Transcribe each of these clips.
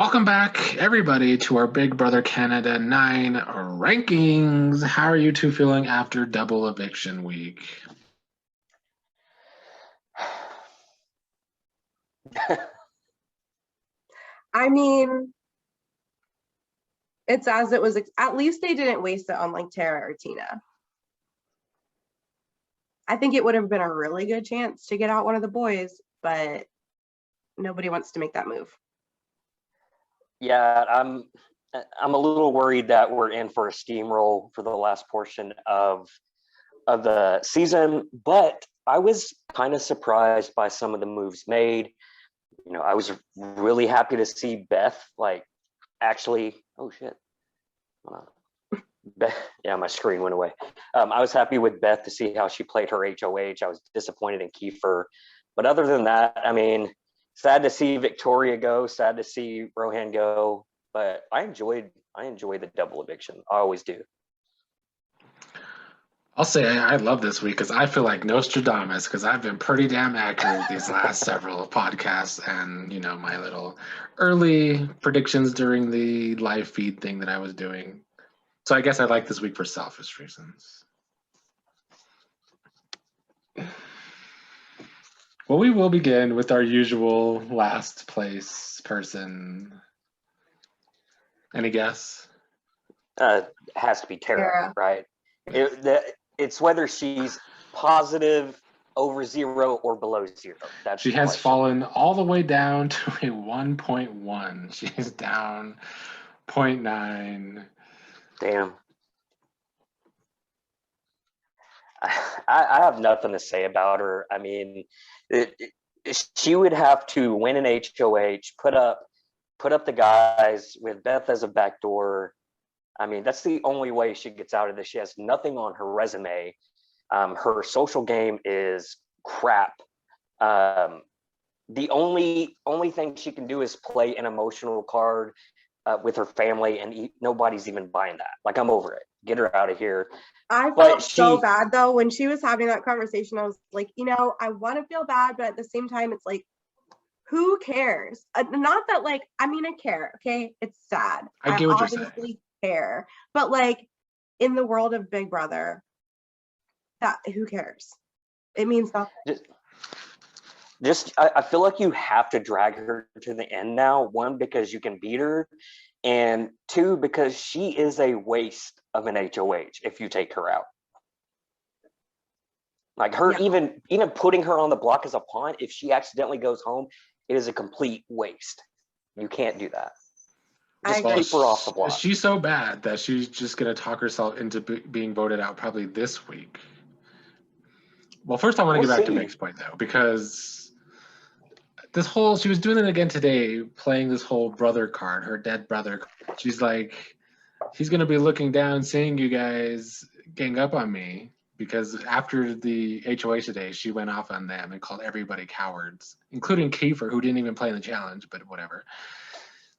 Welcome back, everybody, to our Big Brother Canada 9 rankings. How are you two feeling after double eviction week? I mean, it's as it was. At least they didn't waste it on like Tara or Tina. I think it would have been a really good chance to get out one of the boys, but nobody wants to make that move. Yeah, I'm a little worried that we're in for a steamroll for the last portion of the season, but I was kind of surprised by some of the moves made. You know, I was really happy to see Beth actually. Oh shit! Beth, yeah, my screen went away. I was happy with Beth to see how she played her HOH. I was disappointed in Kiefer, but other than that, I mean, sad to see Victoria go. Sad to see Rohan go. But I enjoy the double eviction. I always do. I'll say I love this week because I feel like Nostradamus because I've been pretty damn accurate these last several podcasts and, my little early predictions during the live feed thing that I was doing. So I guess I like this week for selfish reasons. Well, we will begin with our usual last place person. Any guess? Has to be Tara, right? It's whether she's positive over 0 or below 0. She has fallen all the way down to a 1.1. She's down 0.9. Damn. I have nothing to say about her. I mean, she would have to win an HOH, put up the guys with Beth as a backdoor. I mean, that's the only way she gets out of this. She has nothing on her resume. Her social game is crap. The only thing she can do is play an emotional card with her family, and nobody's even buying that. Like, I'm over it. Get her out of here. I felt so bad though when she was having that conversation. I was like, I want to feel bad, but at the same time, it's like, who cares? Not that I care. Okay, it's sad. I get what you're saying. Care, but in the world of Big Brother, that who cares? It means nothing. I feel like you have to drag her to the end now. 1, because you can beat her, and 2, because she is a waste of an HOH if you take her out. Like her, yeah. even putting her on the block as a pawn, if she accidentally goes home, it is a complete waste. You can't do that. Just keep her off the block. She's so bad that she's just going to talk herself into being voted out probably this week. Well, first I want to get back to Meg's point, though, because she was doing it again today, playing this whole brother card, her dead brother. She's like, he's going to be looking down, seeing you guys gang up on me, because after the HOH today, she went off on them and called everybody cowards, including Kiefer, who didn't even play in the challenge, but whatever.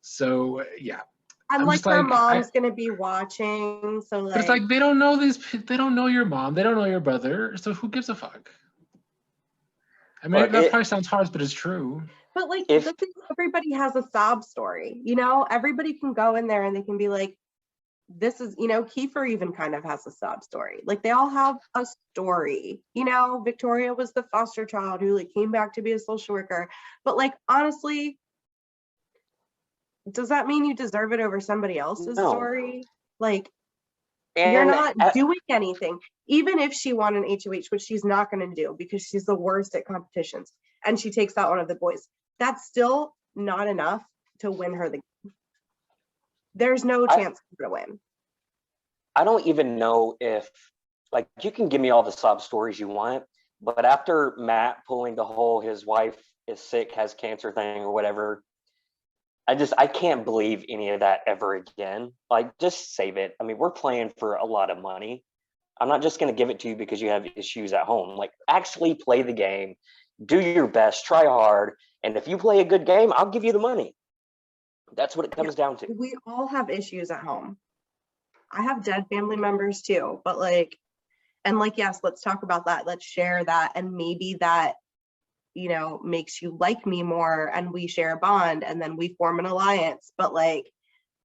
So yeah, I'm like, her mom's gonna be watching. So but it's like they don't know they don't know your mom, they don't know your brother. So who gives a fuck? I mean, that probably sounds harsh, but it's true. But everybody has a sob story. Everybody can go in there and they can be like, this is, Kiefer even kind of has a sob story. Like, they all have a story. Victoria was the foster child who came back to be a social worker. But honestly, does that mean you deserve it over somebody else's story? You're not doing anything. Even if she won an HOH, which she's not going to do because she's the worst at competitions, and she takes out one of the boys, that's still not enough to win her the game. There's no chance for her to win. I don't even know if, you can give me all the sob stories you want, but after Matt pulling the whole his wife is sick, has cancer thing or whatever, I can't believe any of that ever again. Just save it. I mean, we're playing for a lot of money. I'm not just going to give it to you because you have issues at home. Actually play the game, do your best, try hard. And if you play a good game, I'll give you the money. That's what it comes down to. We all have issues at home. I have dead family members too, but yes, let's talk about that. Let's share that. And maybe that you know, makes you like me more and we share a bond and then we form an alliance, but like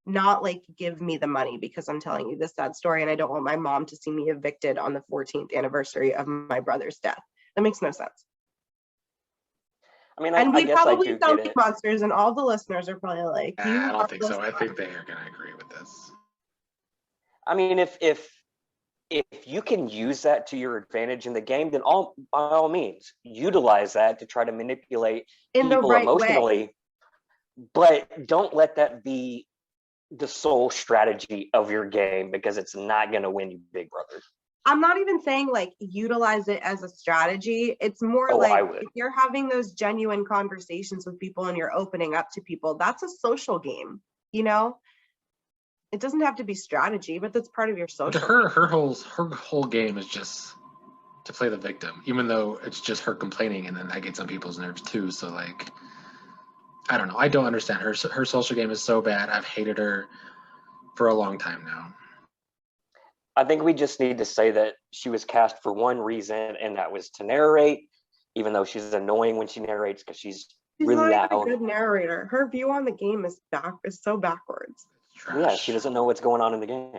not like give me the money because I'm telling you this sad story and I don't want my mom to see me evicted on the 14th anniversary of my brother's death. That makes no sense. I mean, And I we guess I probably do sound get like it. monsters and all the listeners are probably like, you I don't think so. I heartless think they are going to agree with this. I mean, if you can use that to your advantage in the game, then by all means utilize that to try to manipulate in the people right emotionally. way. But don't let that be the sole strategy of your game, because it's not going to win you Big Brother. I'm not even saying like utilize it as a strategy. It's more like if you're having those genuine conversations with people and you're opening up to people, that's a social game, you know? It doesn't have to be strategy, but that's part of your social. Her whole game is just to play the victim, even though it's just her complaining, and then that gets on people's nerves too. So like, I don't know. I don't understand her. Her social game is so bad. I've hated her for a long time now. I think we just need to say that she was cast for one reason, and that was to narrate, even though she's annoying when she narrates because she's really not loud. a good narrator. Her view on the game is so backwards. Yeah, she doesn't know what's going on in the game.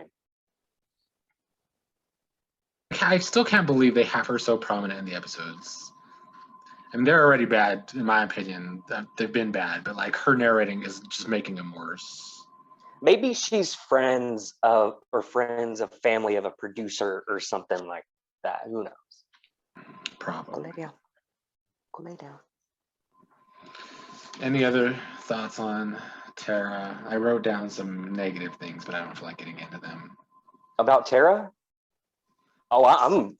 I still can't believe they have her so prominent in the episodes. I mean, they're already bad, in my opinion. They've been bad, but like her narrating is just making them worse. Maybe she's friends of family of a producer or something like that. Who knows? Probably. Go lay down. Any other thoughts on Tara? I wrote down some negative things, but I don't feel like getting into them. About Tara? Oh,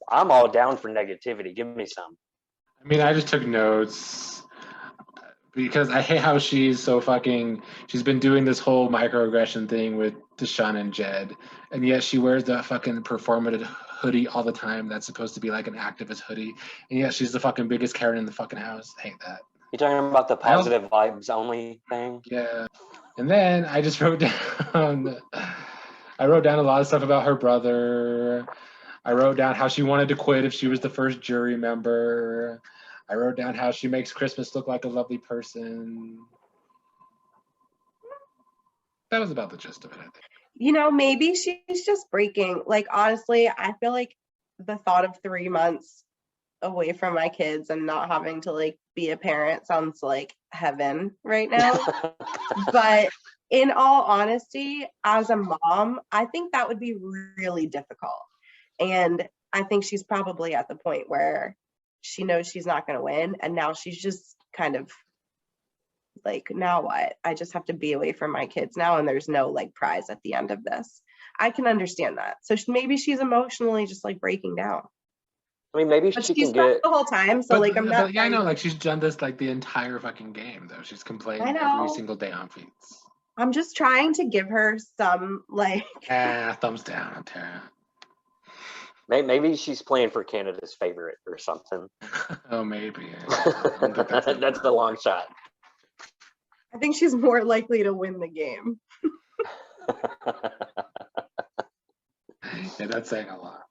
I'm all down for negativity. Give me some. I mean, I just took notes because I hate how she's been doing this whole microaggression thing with Deshaun and Jed, and yet she wears the fucking performative hoodie all the time that's supposed to be like an activist hoodie, and yet she's the fucking biggest Karen in the fucking house. I hate that. You're talking about the positive vibes only thing? Yeah. And then I just wrote down a lot of stuff about her brother. I wrote down how she wanted to quit if she was the first jury member. I wrote down how she makes Christmas look like a lovely person. That was about the gist of it, I think. You know, maybe she's just breaking. Like, honestly, I feel like the thought of 3 months away from my kids and not having to like be a parent sounds like heaven right now. But in all honesty, as a mom, I think that would be really difficult. And I think she's probably at the point where she knows she's not going to win. And now she's just kind of like, now what? I just have to be away from my kids now. And there's no like prize at the end of this. I can understand that. So maybe she's emotionally just like breaking down. I mean, maybe she can get the whole time. So like, I'm not. Yeah, I know. Like she's done this like the entire fucking game though. She's complaining every single day on feeds. I'm just trying to give her some like. Thumbs down on Tara. Maybe she's playing for Canada's favorite or something. Oh, maybe. That's the long shot. I think she's more likely to win the game. Yeah, that's saying a lot.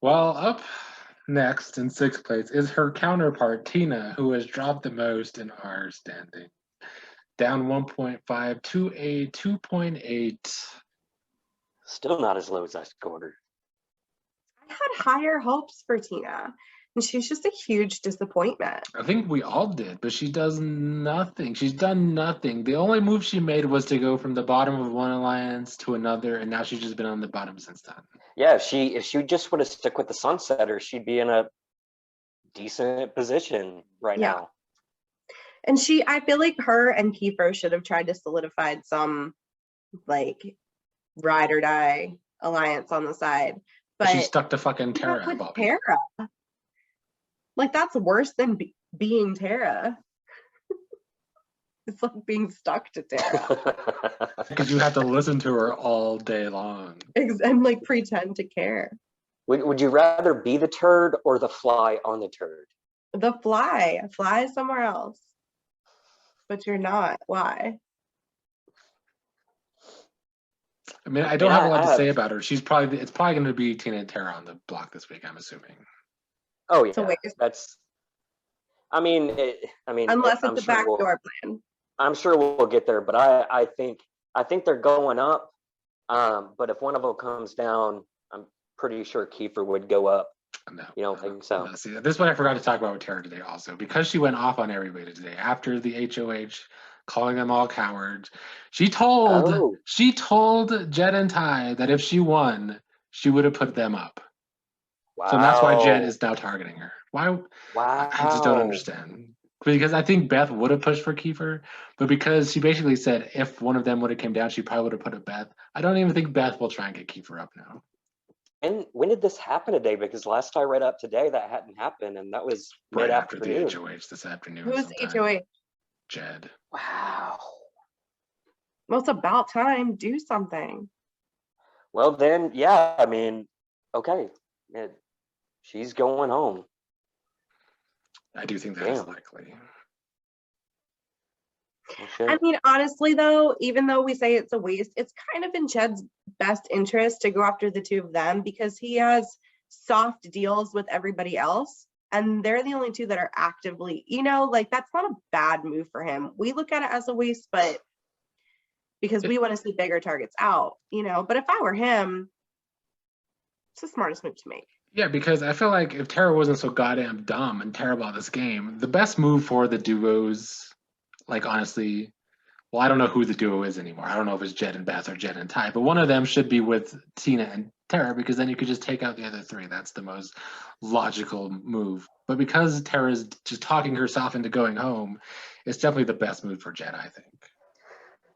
Well, up next in 6th place is her counterpart, Tina, who has dropped the most in our standing. Down 1.5 to a 2.8. Still not as low as I scored her. I had higher hopes for Tina, and she's just a huge disappointment. I think we all did, but she does nothing. She's done nothing. The only move she made was to go from the bottom of one alliance to another, and now she's just been on the bottom since then. Yeah, if she just would have stuck with the Sunsetter, she'd be in a decent position right now. And I feel like her and Kiefer should have tried to solidify some like ride or die alliance on the side. But she stuck to fucking Tara. Like that's worse than being Tara. It's like being stuck to Tara. Because you have to listen to her all day long. And like pretend to care. Would you rather be the turd or the fly on the turd? The fly. Fly somewhere else. But you're not. Why? I mean, I don't have a lot to say about her. It's probably going to be Tina and Tara on the block this week, I'm assuming. Oh yeah, that's I mean, unless I'm it's a sure backdoor plan. I'm sure we'll get there, but I think they're going up. But if one of them comes down, I'm pretty sure Kiefer would go up. No, you don't think so? No, see, this is what I forgot to talk about with Tara today also, because she went off on everybody today after the HOH, calling them all cowards. She told Jed and Ty that if she won, she would have put them up. Wow. So that's why Jed is now targeting her. Why? Wow. I just don't understand. Because I think Beth would have pushed for Kiefer, but because she basically said if one of them would have came down, she probably would have put it Beth. I don't even think Beth will try and get Kiefer up now. And when did this happen today? Because last I read up today, that hadn't happened, and that was right after the mid-afternoon. HOH this afternoon. Who's HOH? Jed. Wow. Well, it's about time. Do something. Well, then, yeah. I mean, okay, she's going home. I do think that is likely. I mean, honestly, though, even though we say it's a waste, it's kind of in Jed's best interest to go after the two of them because he has soft deals with everybody else. And they're the only two that are actively, like that's not a bad move for him. We look at it as a waste, but because we want to see bigger targets out, but if I were him, it's the smartest move to make. Yeah, because I feel like if Tara wasn't so goddamn dumb and terrible at this game, the best move for the duos, like honestly, well, I don't know who the duo is anymore. I don't know if it's Jed and Beth or Jed and Ty, but one of them should be with Tina and Tara because then you could just take out the other three. That's the most logical move. But because Tara's just talking herself into going home, it's definitely the best move for Jed, I think.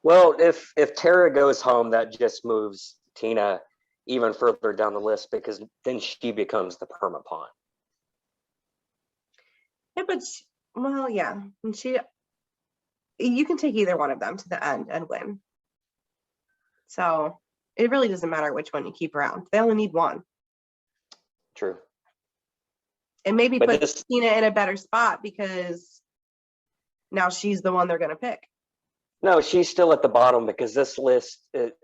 Well, if Tara goes home, that just moves Tina even further down the list because then she becomes the perma pawn. Yeah, but yeah, and you can take either one of them to the end and win. So it really doesn't matter which one you keep around. They only need one. True. And maybe put Tina in a better spot because now she's the one they're going to pick. No, she's still at the bottom because this list, it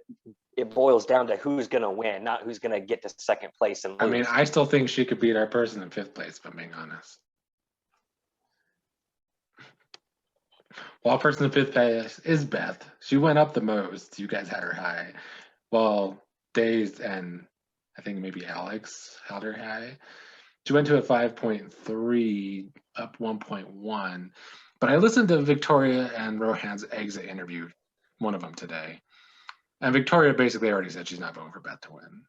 boils down to who's going to win, not who's going to get to second place and lose. I mean, I still think she could beat our person in fifth place, if I'm being honest. Well, person in fifth place is Beth. She went up the most. You guys had her high. Well, Days and I think maybe Alex held her high. She went to a 5.3, up 1.1. But I listened to Victoria and Rohan's exit interview, one of them today. And Victoria basically already said she's not voting for Beth to win.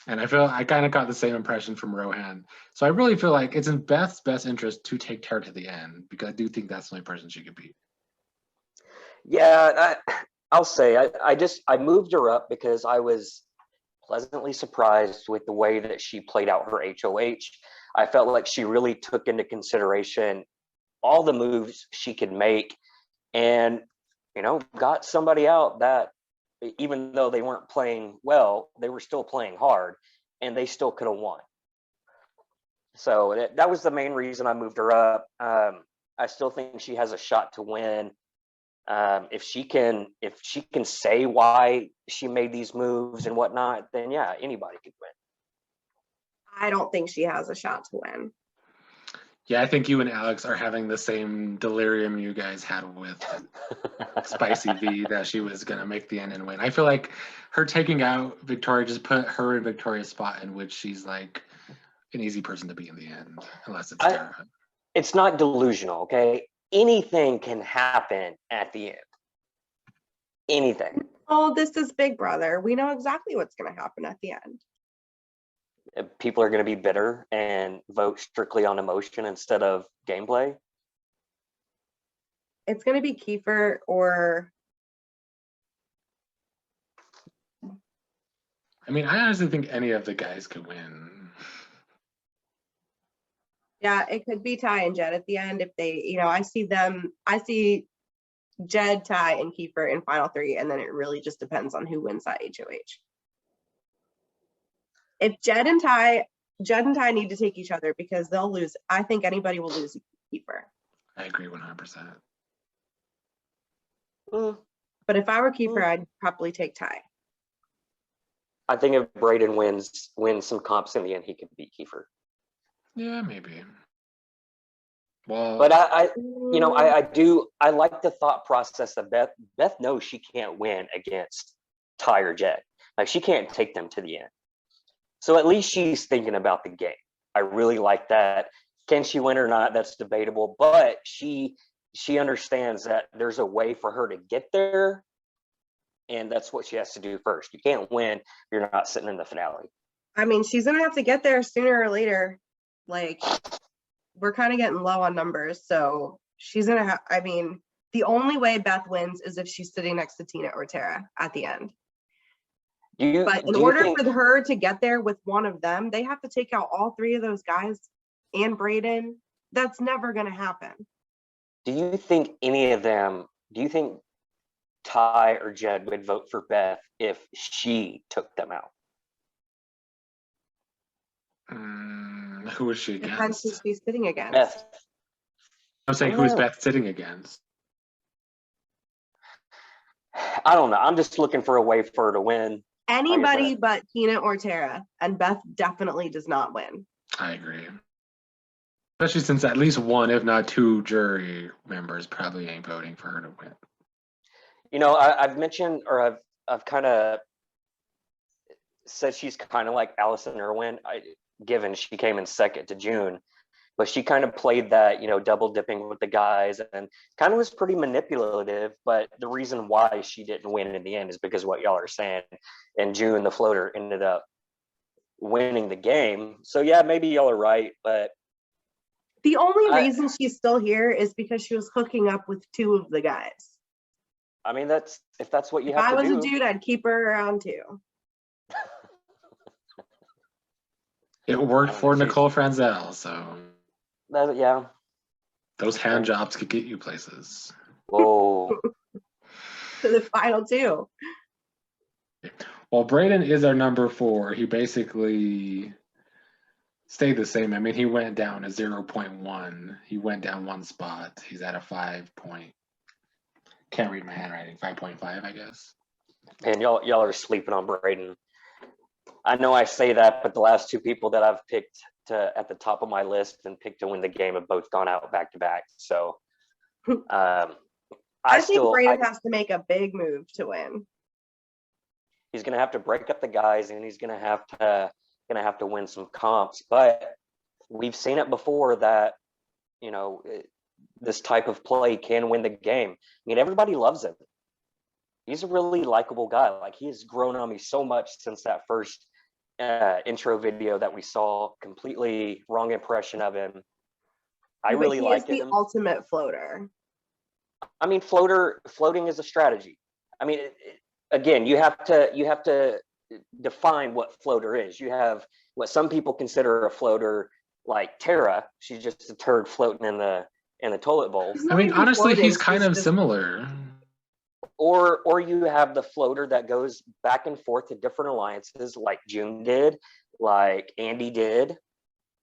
And I kind of got the same impression from Rohan. So I really feel like it's in Beth's best interest to take Tara to the end because I do think that's the only person she could beat. Yeah, I'll say I moved her up because I was pleasantly surprised with the way that she played out her HOH. I felt like she really took into consideration all the moves she could make and, got somebody out that even though they weren't playing well, they were still playing hard and they still could have won. So that was the main reason I moved her up. I still think she has a shot to win. If she can say why she made these moves and whatnot, then yeah, anybody could win. I don't think she has a shot to win. Yeah, I think you and Alex are having the same delirium you guys had with Spicy V that she was going to make the end and win. I feel like her taking out Victoria just put her in Victoria's spot in which she's like an easy person to be in the end, unless it's Tara. It's not delusional, okay? Anything can happen at the end. Anything. Oh, this is Big Brother. We know exactly what's going to happen at the end. People are going to be bitter and vote strictly on emotion instead of gameplay. It's going to be Kiefer or... I mean, I honestly think any of the guys could win. Yeah, it could be Ty and Jed at the end if they, I see Jed, Ty, and Kiefer in final three, and then it really just depends on who wins that HOH. If Jed and Ty need to take each other because they'll lose. I think anybody will lose Kiefer. I agree 100%. But if I were Kiefer, I'd probably take Ty. I think if Brayden wins some comps in the end, he could beat Kiefer. Yeah, maybe. Well, But I like the thought process that Beth knows she can't win against Ty or Jet. Like, she can't take them to the end. So at least she's thinking about the game. I really like that. Can she win or not? That's debatable. But she understands that there's a way for her to get there, and that's what she has to do first. You can't win if you're not sitting in the finale. I mean, she's gonna have to get there sooner or later. Like, we're kind of getting low on numbers, so she's gonna have. I mean, the only way Beth wins is if she's sitting next to Tina or Tara at the end. But in order for her to get there with one of them, they have to take out all three of those guys and Brayden. That's never gonna happen. Do you think any of them? Do you think Ty or Jed would vote for Beth if she took them out? Who is she against? Depends who she's sitting against. Beth. I'm saying, who is Beth sitting against? I don't know. I'm just looking for a way for her to win. Anybody but Tina or Tara, and Beth definitely does not win. I agree. Especially since at least one, if not two, jury members probably ain't voting for her to win. You know, I've mentioned, or I've kind of said she's kind of like Allison Irwin, given she came in second to June, but she kind of played that, double dipping with the guys and kind of was pretty manipulative. But the reason why she didn't win in the end is because of what y'all are saying. And June, the floater, ended up winning the game. So yeah, maybe y'all are right, but the only reason she's still here is because she was hooking up with two of the guys. I mean, if that's what you if have to do. If I was a dude, I'd keep her around too. It worked for Nicole Franzel, so. Yeah. Those hand jobs could get you places. Oh. To the final two. Well, Brayden is our number 4. He basically stayed the same. I mean, he went down a 0.1. He went down one spot. He's at a 5 point. Can't read my handwriting. 5.5, I guess. And y'all are sleeping on Brayden. I know I say that, but the last two people that I've picked at the top of my list and picked to win the game have both gone out back to back. So I think Brayden has to make a big move to win. He's going to have to break up the guys, and he's going to have to win some comps. But we've seen it before that this type of play can win the game. I mean, everybody loves him. He's a really likable guy. Like, he has grown on me so much since that first intro video that we saw. Completely wrong impression of him. I really like him. He's the ultimate floater. I mean, floating is a strategy. I mean, again, you have to define what floater is. You have what some people consider a floater, like Tara. She's just a turd floating in the toilet bowl. I mean, honestly, he's kind of similar. Or you have the floater that goes back and forth to different alliances, like June did, like Andy did,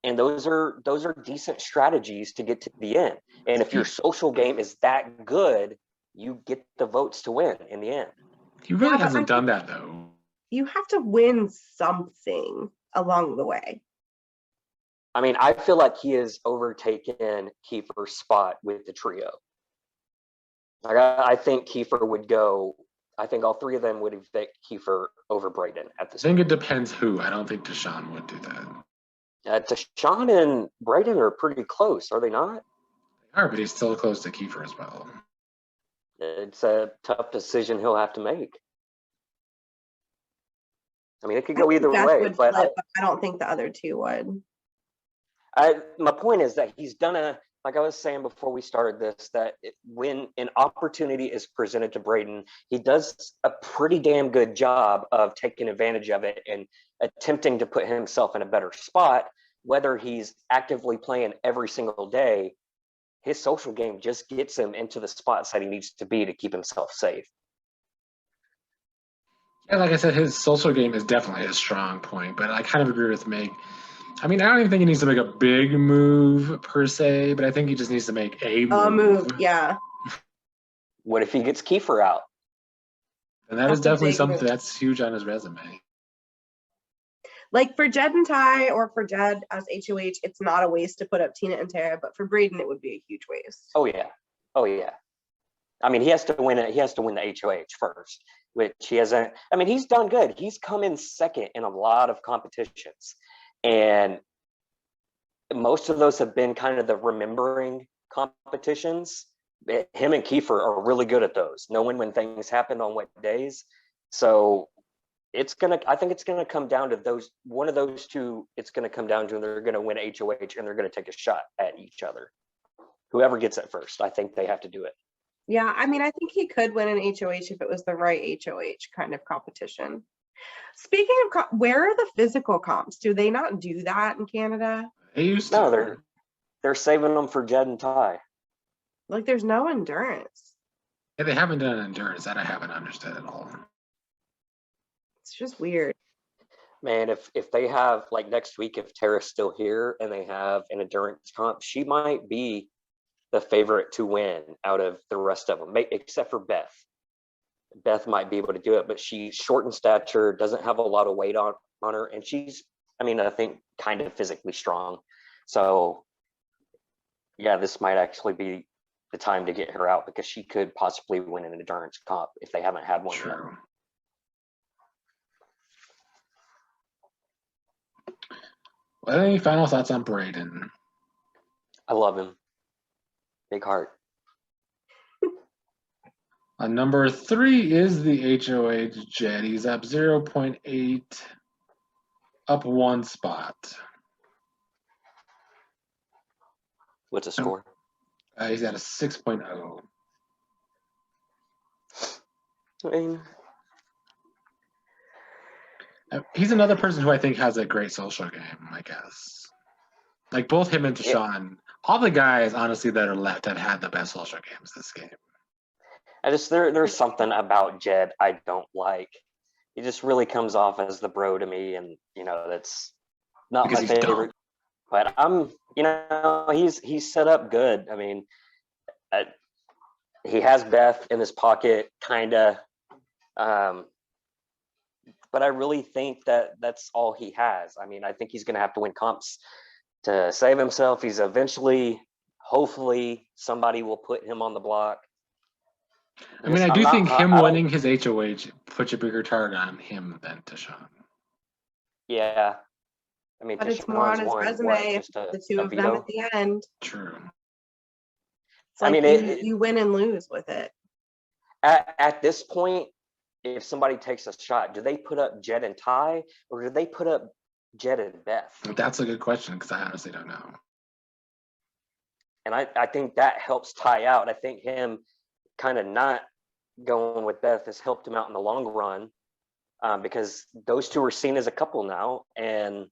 and those are decent strategies to get to the end. And if your social game is that good, you get the votes to win in the end. He really hasn't done that, though. You have to win something along the way. I mean, I feel like he has overtaken Kiefer's spot with the trio. Like, I think Kiefer would go. I think all three of them would evict Kiefer over Brayden at this. I think it depends who. I don't think Deshaun would do that. Deshaun and Brayden are pretty close, are they not? They are, but he's still close to Kiefer as well. It's a tough decision he'll have to make. I mean, it could go either way, but I don't think the other two would. My point is that he's done like I was saying before we started this, that when an opportunity is presented to Brayden, he does a pretty damn good job of taking advantage of it and attempting to put himself in a better spot. Whether he's actively playing every single day, his social game just gets him into the spots that he needs to be to keep himself safe. Yeah, like I said, his social game is definitely his strong point, but I kind of agree with Meg. I mean, I don't even think he needs to make a big move per se, but I think he just needs to make a move. Yeah. What if he gets Kiefer out? And that is definitely something that's huge on his resume. Like for Jed and Ty, or for Jed as HOH, it's not a waste to put up Tina and Tara, but for Braden, it would be a huge waste. Oh yeah. I mean, he has to win it. He has to win the HOH first, which he hasn't. I mean, he's done good. He's come in second in a lot of competitions, and most of those have been kind of the remembering competitions. Him and Kiefer are really good at those, knowing when things happen on what days. So I think it's gonna come down to those. One of those two, it's gonna come down to, and they're gonna win HOH, and they're gonna take a shot at each other. Whoever gets it first, I think they have to do it. Yeah, I mean, I think he could win an HOH if it was the right HOH kind of competition. Speaking of, where are the physical comps? Do they not do that in Canada? They used to. No, they're saving them for Jed and Ty. Like, there's no endurance. Yeah, they haven't done endurance. That I haven't understood at all. It's just weird. Man, if they have, like, next week, if Tara's still here and they have an endurance comp, she might be the favorite to win out of the rest of them, except for Beth. Beth might be able to do it, but she's short in stature, doesn't have a lot of weight on her, and she's, I mean, I think kind of physically strong. So yeah, this might actually be the time to get her out, because she could possibly win an endurance comp if they haven't had one yet. True. Well, any final thoughts on Braden? I love him. Big heart. Number 3 is the HOH Jed. He's up 0.8, up 1 spot. What's the score? He's at a 6.0. I mean, he's another person who I think has a great social game, I guess. Like both him and Deshaun, all the guys, honestly, that are left have had the best social games this game. There's something about Jed I don't like. He just really comes off as the bro to me, and that's not Because my he's favorite. But he's set up good. I mean, he has Beth in his pocket, kind of. But I really think that's all he has. I mean, I think he's going to have to win comps to save himself. He's eventually, hopefully, somebody will put him on the block. I mean, I do think him winning his HOH puts a bigger target on him than Deshaun. Yeah. I mean, but it's more on his resume if the two of them at the end. True. It's like, I mean, you win and lose with it. At this point, if somebody takes a shot, do they put up Jed and Ty, or do they put up Jed and Beth? That's a good question, because I honestly don't know. And I think that helps Ty out. I think him kind of not going with Beth has helped him out in the long run, because those two are seen as a couple now. And,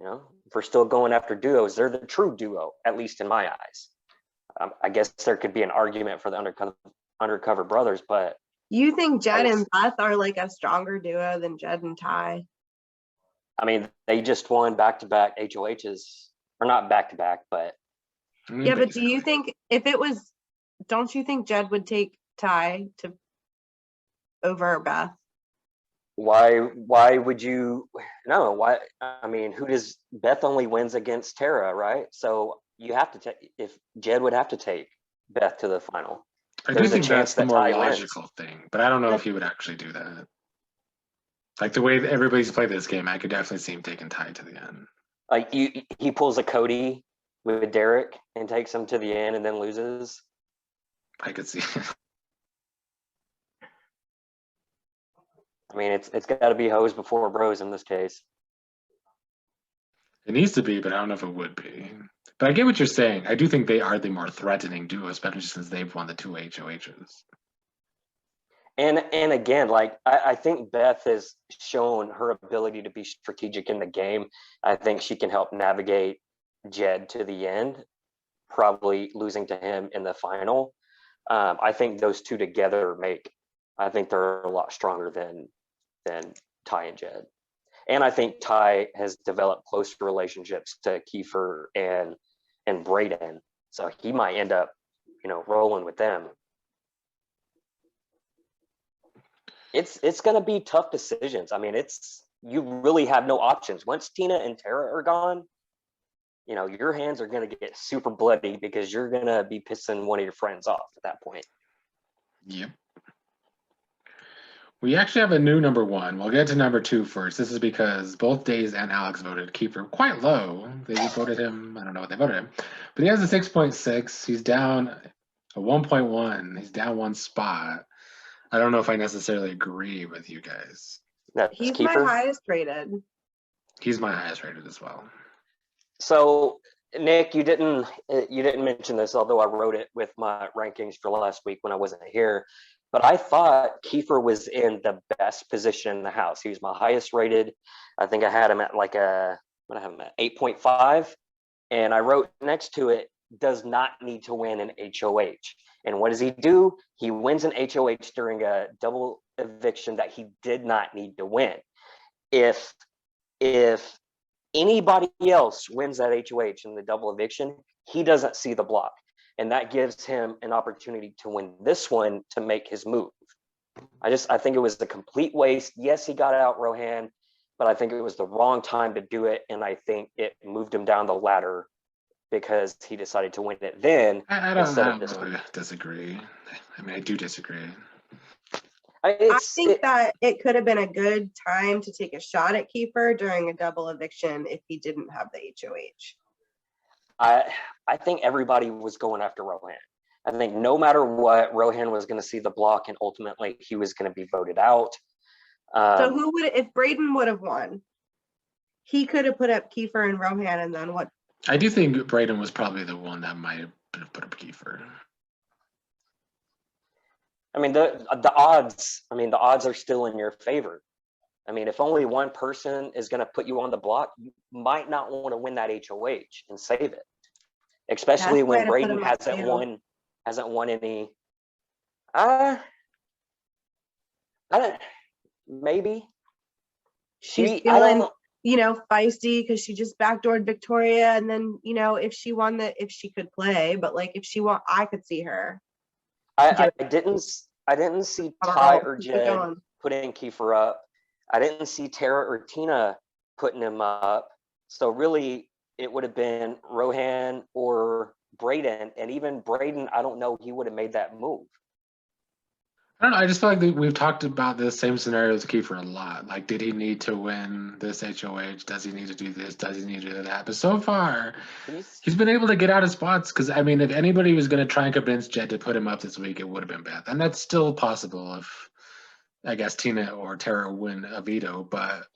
if we're still going after duos, they're the true duo, at least in my eyes. I guess there could be an argument for the undercover brothers, but you think Jed and Beth are like a stronger duo than Jed and Ty? I mean, they just won back-to-back HOHs, or not back-to-back, but yeah. But do you think don't you think Jed would take Ty over Beth? Why would you? No, why? I mean, Beth only wins against Tara, right? So you have to take, if Jed would have to take Beth to the final. I do think that's the more logical thing, but I don't know if he would actually do that. Like the way that everybody's played this game, I could definitely see him taking Ty to the end. Like he pulls a Cody with Derek and takes him to the end and then loses. I could see it. I mean, it's got to be hoes before bros in this case. It needs to be, but I don't know if it would be. But I get what you're saying. I do think they are the more threatening duo, especially since they've won the 2 HOHs. And again, like I think Beth has shown her ability to be strategic in the game. I think she can help navigate Jed to the end, probably losing to him in the final. I think those two together I think they're a lot stronger than Ty and Jed. And I think Ty has developed closer relationships to Kiefer and Braden. So he might end up, rolling with them. It's going to be tough decisions. I mean, you really have no options. Once Tina and Tara are gone, you know, your hands are going to get super bloody because you're going to be pissing one of your friends off at that point. Yep. We actually have a new number one. We'll get to number two first. This is because both Days and Alex voted Kiefer quite low. They voted him, I don't know what they voted him, but he has a 6.6. He's down a 1.1. He's down one spot. I don't know if I necessarily agree with you guys. That's He's Kiefer. my highest rated. He's my highest rated as well. So Nick, you didn't mention this, although I wrote it with my rankings for last week when I wasn't here. But I thought Kiefer was in the best position in the house. He was my highest rated. I think I had him at like a, what I have him at, 8.5. And I wrote next to it, does not need to win an HOH. And what does he do? He wins an HOH during a double eviction that he did not need to win. If anybody else wins that HOH in the double eviction, he doesn't see the block. And that gives him an opportunity to win this one to make his move. I think it was a complete waste. Yes, he got out Rohan, but I think it was the wrong time to do it. And I think it moved him down the ladder because he decided to win it then. I don't really disagree. I mean, I do disagree. I think that it could have been a good time to take a shot at Kiefer during a double eviction if he didn't have the HOH. I think everybody was going after Rohan. I think no matter what, Rohan was going to see the block, and ultimately he was going to be voted out. So who would, if Braden would have won, he could have put up Kiefer and Rohan, and then what? I do think Braden was probably the one that might have put up Kiefer. I mean, the odds. I mean, the odds are still in your favor. I mean, if only one person is going to put you on the block, you might not want to win that HOH and save it, especially when Braden hasn't won any. I don't. Maybe she's feeling, feisty because she just backdoored Victoria, and then if she won if she could play, but like if she won, I could see her. I didn't see Ty or Jed putting Kiefer up. I didn't see Tara or Tina putting him up. So really, it would have been Rohan or Braden. And even Braden, I don't know he would have made that move. I don't know. I just feel like we've talked about this same scenario as Kiefer a lot. Like, did he need to win this HOH? Does he need to do this? Does he need to do that? But so far, he's been able to get out of spots. Because, I mean, if anybody was going to try and convince Jed to put him up this week, it would have been Beth. And that's still possible if, I guess, Tina or Tara win a veto. But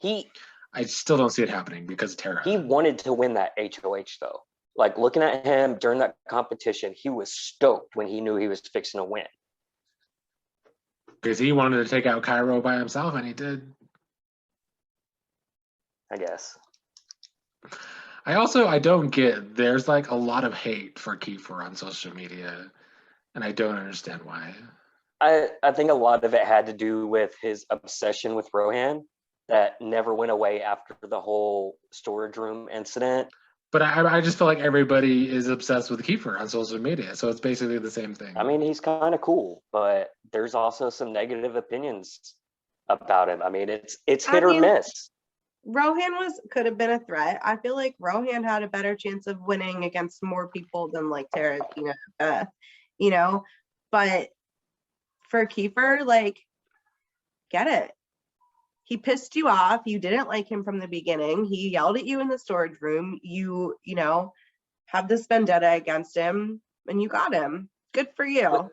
I still don't see it happening because of Tara. He wanted to win that HOH, though. Like, looking at him during that competition, he was stoked when he knew he was fixing to win. Because he wanted to take out Cairo by himself, and he did. I guess. I don't get, there's like a lot of hate for Kiefer on social media, and I don't understand why. I think a lot of it had to do with his obsession with Rohan that never went away after the whole storage room incident. But I just feel like everybody is obsessed with Kiefer on social media, so it's basically the same thing. I mean, he's kind of cool, but there's also some negative opinions about him. I mean, it's hit or miss. Rohan could have been a threat. I feel like Rohan had a better chance of winning against more people than like Tara, But for Kiefer, like, get it. He pissed you off. You didn't like him from the beginning. He yelled at you in the storage room. You have this vendetta against him, and you got him. Good for you.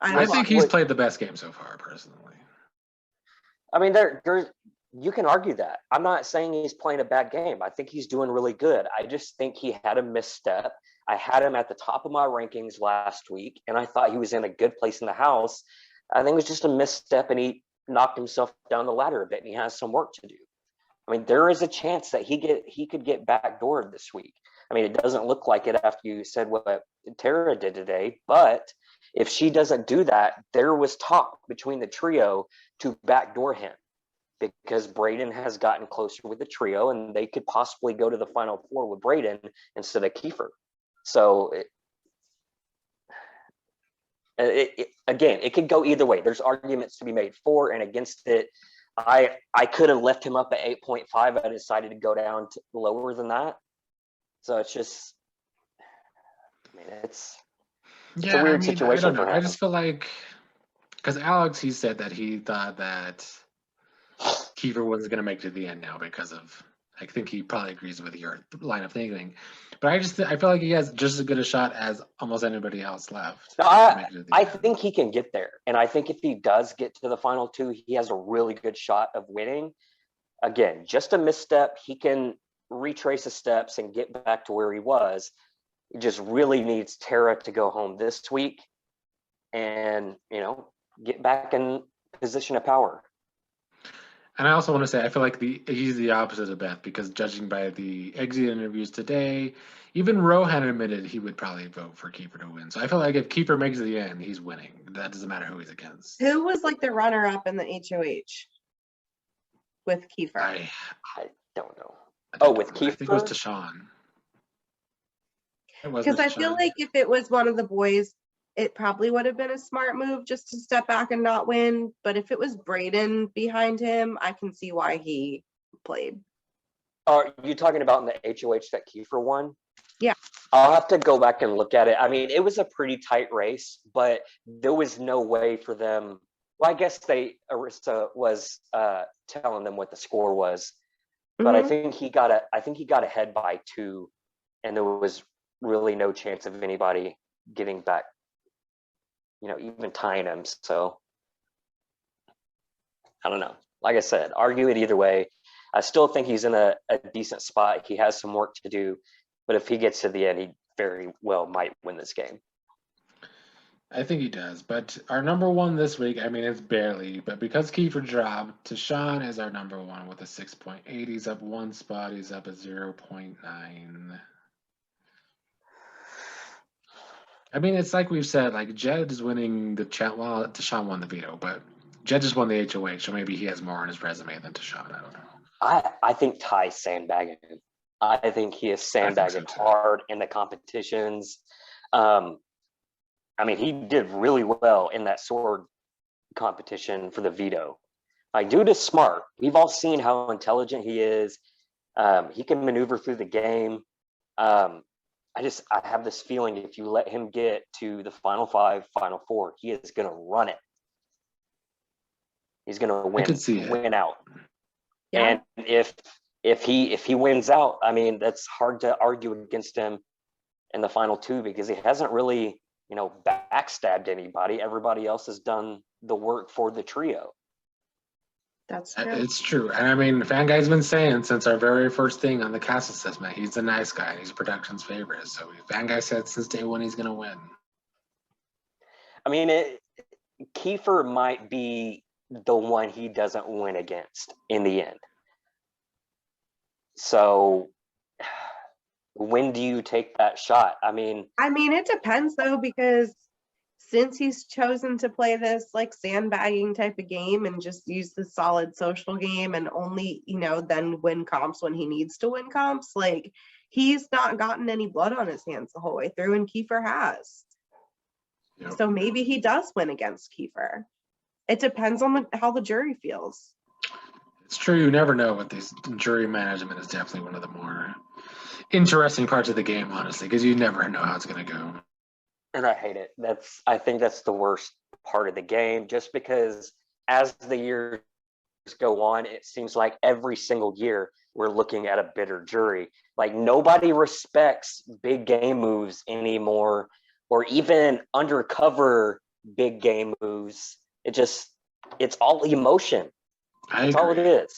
I think he's played the best game so far, personally. I mean, you can argue that. I'm not saying he's playing a bad game. I think he's doing really good. I just think he had a misstep. I had him at the top of my rankings last week, and I thought he was in a good place in the house. I think it was just a misstep, and he knocked himself down the ladder a bit, and he has some work to do. I mean, there is a chance that he could get backdoored this week. I mean, it doesn't look like it after you said what Tara did today, but if she doesn't do that, there was talk between the trio to backdoor him because Braden has gotten closer with the trio, and they could possibly go to the final four with Braden instead of Kiefer. So again, it could go either way. There's arguments to be made for and against it. I could have left him up at 8.5. I decided to go down to lower than that. So it's just, I mean, it's a weird situation I don't know. for him. I just feel like, because Alex, he said that he thought that Kiefer wasn't going to make it to the end now because of, I think he probably agrees with your line of thinking. But I feel like he has just as good a shot as almost anybody else left. No, I think he can get there. And I think if he does get to the final two, he has a really good shot of winning. Again, just a misstep. He can retrace the steps and get back to where he was. He just really needs Tara to go home this week and, get back in position of power. And I also want to say, I feel like he's the opposite of Beth, because judging by the exit interviews today, even Rohan admitted he would probably vote for Kiefer to win. So I feel like if Kiefer makes it to the end, he's winning. That doesn't matter who he's against. Who was like the runner-up in the HOH with Kiefer? I don't know. With Kiefer? I think it was Tashawn. Because I feel like if it was one of the boys, it probably would have been a smart move just to step back and not win. But if it was Braden behind him, I can see why he played. Are you talking about in the HOH that Kiefer won? Yeah. I'll have to go back and look at it. I mean, it was a pretty tight race, but there was no way for them. Well, I guess Arista was telling them what the score was, but I think he got ahead by 2, and there was really no chance of anybody getting back, even tying him. So I don't know. Like I said, argue it either way. I still think he's in a decent spot. He has some work to do, but if he gets to the end, he very well might win this game. I think he does, but our number one this week, I mean, it's barely, but because Kiefer dropped, Tashawn is our number one with a 6.8. He's up 1 spot. He's up a 0.9. I mean, it's like we've said, like Jed is winning the chat. Well, Tashawn won the veto, but Jed just won the HOH, so maybe he has more on his resume than Tashawn. I don't know. I think Ty's sandbagging. I think he is sandbagging hard in the competitions. I mean, he did really well in that sword competition for the veto. Like, dude is smart. We've all seen how intelligent he is. He can maneuver through the game. I have this feeling if you let him get to the final 5, final 4, he is going to run it. He's going to win out. Yeah. And if he wins out, I mean, that's hard to argue against him in the final 2 because he hasn't really, backstabbed anybody. Everybody else has done the work for the trio. That's true. It's true. And I mean, Fan Guy's been saying since our very first thing on the cast assessment, he's a nice guy. He's production's favorite. So Fan Guy said since day 1 he's going to win. I mean, Kiefer might be the one he doesn't win against in the end. So when do you take that shot? I mean, it depends though, because since he's chosen to play this like sandbagging type of game and just use the solid social game and only, then win comps when he needs to win comps, like he's not gotten any blood on his hands the whole way through, and Kiefer has. Yep. So maybe he does win against Kiefer. It depends on how the jury feels. It's true. You never know with these. Jury management is definitely one of the more interesting parts of the game, honestly, because you never know how it's going to go. And I hate it. I think that's the worst part of the game, just because as the years go on, it seems like every single year we're looking at a bitter jury. Like nobody respects big game moves anymore, or even undercover big game moves. It's all emotion. That's all it is.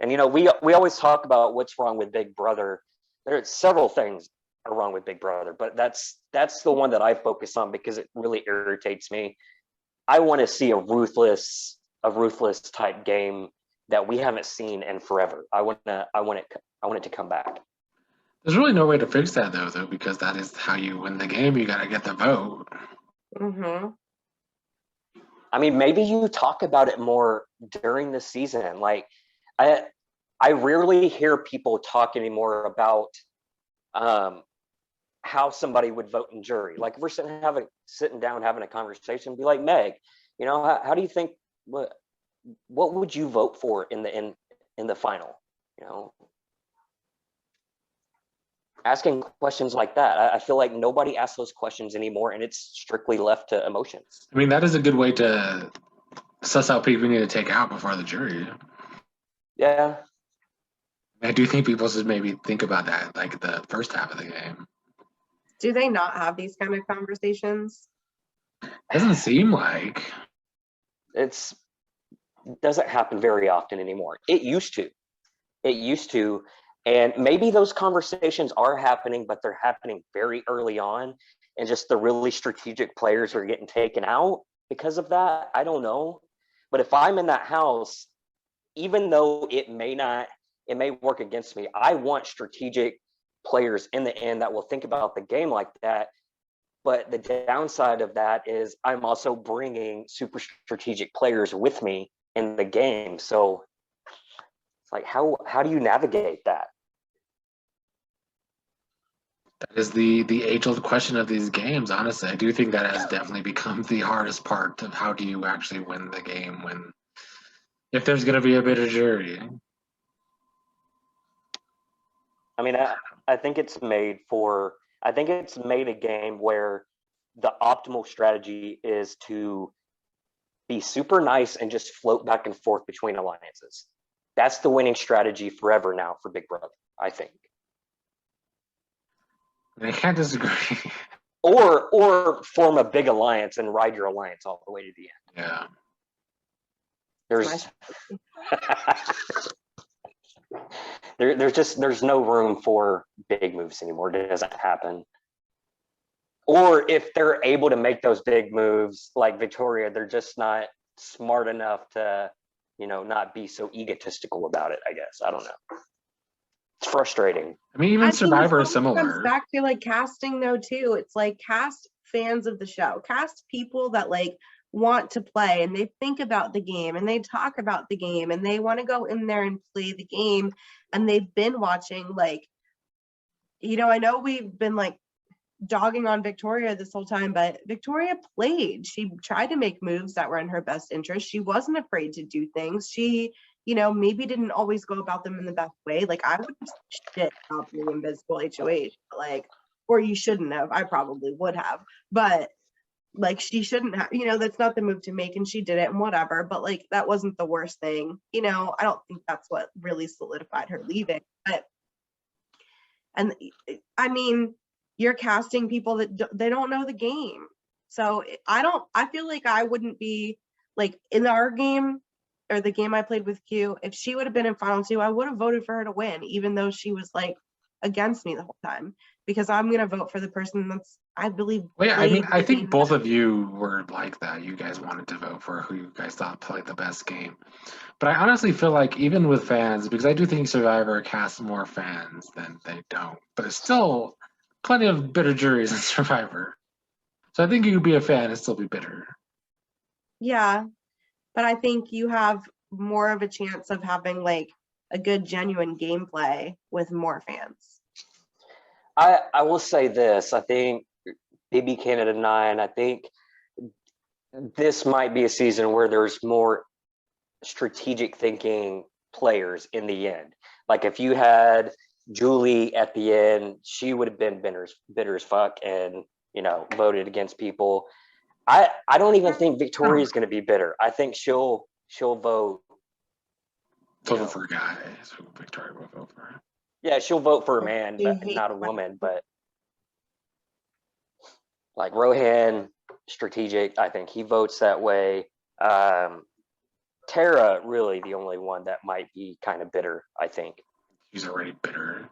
And we always talk about what's wrong with Big Brother. There's several things are wrong with Big Brother, but that's the one that I focus on because it really irritates me. I want to see a ruthless type game that we haven't seen in forever. I want it to come back. There's really no way to fix that though, because that is how you win the game. You got to get the vote. Mm-hmm. I mean, maybe you talk about it more during the season. Like, I rarely hear people talk anymore about how somebody would vote in jury. Like, if we're sitting down having a conversation, be like, Meg, how do you think what would you vote for in the final? You know, asking questions like that. I feel like nobody asks those questions anymore, and it's strictly left to emotions. I mean, that is a good way to suss out people we need to take out before the jury. Yeah. I do think people should maybe think about that, like the first half of the game. Do they not have these kind of conversations? Doesn't seem like. It doesn't happen very often anymore. It used to. And maybe those conversations are happening, but they're happening very early on. And just the really strategic players are getting taken out because of that. I don't know. But if I'm in that house, even though it may work against me, I want strategic players in the end that will think about the game like that. But the downside of that is I'm also bringing super strategic players with me in the game. So it's like, how do you navigate that? That is the age-old question of these games. Honestly, I do think that has definitely become the hardest part of how do you actually win the game if there's going to be a bitter jury. I mean, I think it's made a game where the optimal strategy is to be super nice and just float back and forth between alliances. That's the winning strategy forever now for Big Brother, I think. I can't disagree. Or form a big alliance and ride your alliance all the way to the end. Yeah. There's no room for big moves anymore. It doesn't happen. Or if they're able to make those big moves like Victoria, they're just not smart enough to, not be so egotistical about it, I guess. I don't know. It's frustrating. I mean, even Survivor is similar. It comes back to like casting though too. It's like cast fans of the show, cast people that like want to play and they think about the game and they talk about the game and they want to go in there and play the game, and they've been watching like, I know we've been like dogging on Victoria this whole time, but Victoria played. She tried to make moves that were in her best interest. She wasn't afraid to do things. She maybe didn't always go about them in the best way. Like I would shit about the invisible HOH, like, or you shouldn't have. I probably would have, but like she shouldn't have, that's not the move to make, and she did it and whatever, but like that wasn't the worst thing. I don't think that's what really solidified her leaving. And I mean, you're casting people that they don't know the game. So I feel like I wouldn't be like in our game or the game I played with Q, if she would have been in final 2, I would have voted for her to win, even though she was like against me the whole time, because I'm going to vote for the person that's, I believe. Well, yeah, I mean, I think both of you were like that. You guys wanted to vote for who you guys thought played the best game. But I honestly feel like even with fans, because I do think Survivor casts more fans than they don't, but it's still plenty of bitter juries in Survivor. So I think you could be a fan and still be bitter. Yeah, but I think you have more of a chance of having like a good, genuine gameplay with more fans. I will say this. I think BB Canada 9, I think this might be a season where there's more strategic thinking players in the end. Like if you had Julie at the end, she would have been bitter as fuck and, voted against people. I don't even think Victoria's going to be bitter. I think she'll vote. Vote for a guy. So Victoria will vote for her. Yeah, she'll vote for a man, but not a woman. But like Rohan, strategic, I think he votes that way. Tara, really the only one that might be kind of bitter, I think. She's already bitter.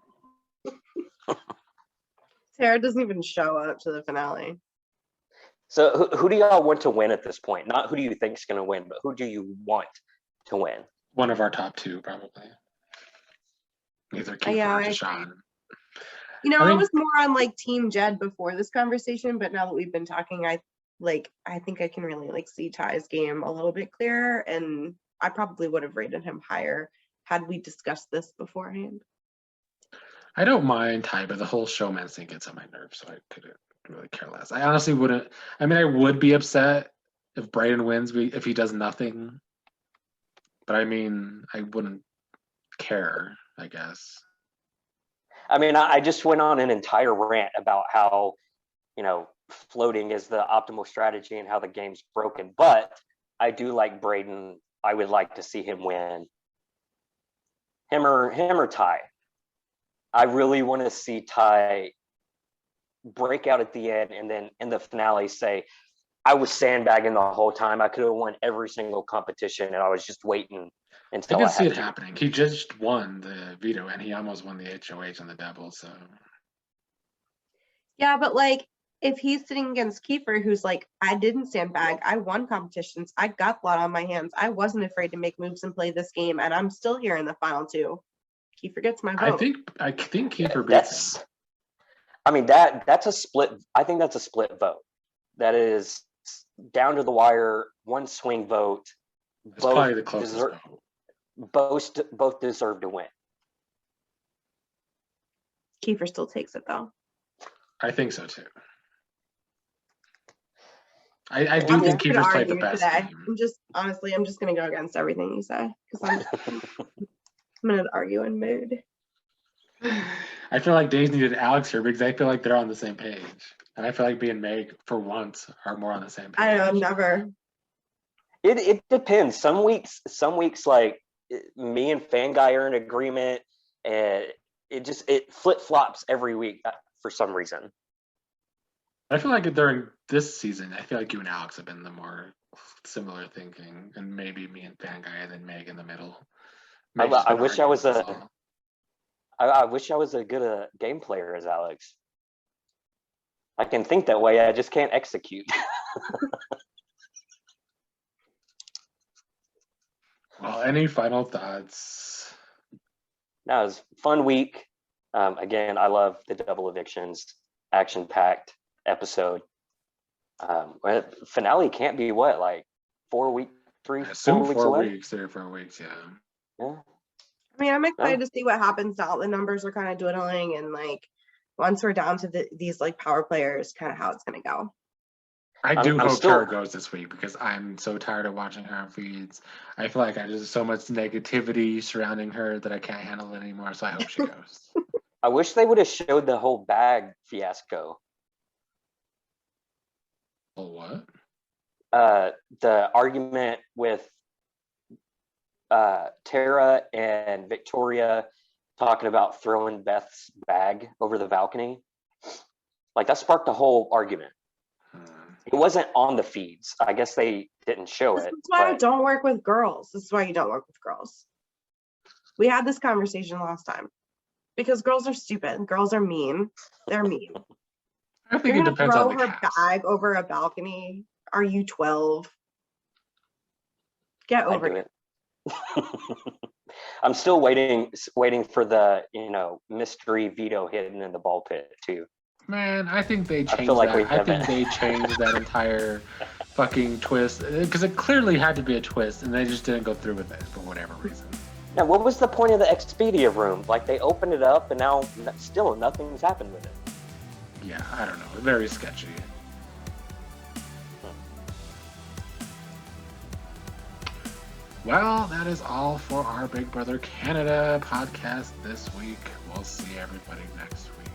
Tara doesn't even show up to the finale. So who do y'all want to win at this point? Not who do you think is going to win, but who do you want to win? One of our top 2, probably. Either Keith or Deshawn. I was more on like Team Jed before this conversation, but now that we've been talking, I think I can really like see Ty's game a little bit clearer, and I probably would have rated him higher had we discussed this beforehand. I don't mind Ty, but the whole showman thing gets on my nerves, so I couldn't really care less. I honestly wouldn't. I mean, I would be upset if Brayden wins if he does nothing But I mean, I wouldn't care, I guess. I mean, I just went on an entire rant about how, floating is the optimal strategy and how the game's broken. But I do like Braden. I would like to see him win. Him or Ty. I really want to see Ty break out at the end and then in the finale say, I was sandbagging the whole time. I could have won every single competition and I was just waiting until I can see it happening. He just won the veto and he almost won the HOH on the double, so. Yeah, but like, if he's sitting against Kiefer, who's like, I didn't sandbag, I won competitions, I got blood on my hands, I wasn't afraid to make moves and play this game, and I'm still here in the final two. Kiefer gets my vote. I think Kiefer beats him. I mean, that's a split. I think that's a split vote. That is down to the wire, one swing vote. It's probably the closest vote. Both deserve to win. Kiefer still takes it though. I think so too. I do think Kiefer's played the best game. I'm just gonna go against everything you say because I'm in an arguing mood. I feel like Days needed Alex here because I feel like they're on the same page. And I feel like me and Meg, for once, are more on the same page. I know, never. It depends. Some weeks like me and Fan Guy are in agreement, and it flip flops every week for some reason. I feel like during this season, I feel like you and Alex have been the more similar thinking, and maybe me and Fan Guy and then Meg in the middle. I wish I was I wish I was as good a game player as Alex. I can think that way, I just can't execute. Well, any final thoughts? That was a fun week. Again, I love the double evictions, action-packed episode. Finale can't be what, like 4 weeks, 3 4 weeks away? 3 or 4 weeks, yeah. Yeah. I mean, I'm excited to see what happens now. The numbers are kind of dwindling, and like once we're down to these like power players, kind of how it's going to go. I hope Tara goes this week because I'm so tired of watching her on feeds. I feel like there's so much negativity surrounding her that I can't handle it anymore. So I hope she goes. I wish they would have showed the whole bag fiasco. Oh, what? The argument with Tara and Victoria talking about throwing Beth's bag over the balcony. Like that sparked a whole argument. It wasn't on the feeds. I guess they didn't show it. This is why I don't work with girls. This is why you don't work with girls. We had this conversation last time. Because girls are stupid. Girls are mean. They're mean. I think it depends on the throw her bag over a balcony. Are you 12? Get over it. I'm still waiting for the mystery veto hidden in the ball pit too. Man, I think they changed that. I think they changed that entire fucking twist because it clearly had to be a twist, and they just didn't go through with it for whatever reason. Now, what was the point of the Expedia room? Like they opened it up, and now still nothing's happened with it. Yeah, I don't know. Very sketchy. Well, that is all for our Big Brother Canada podcast this week. We'll see everybody next week.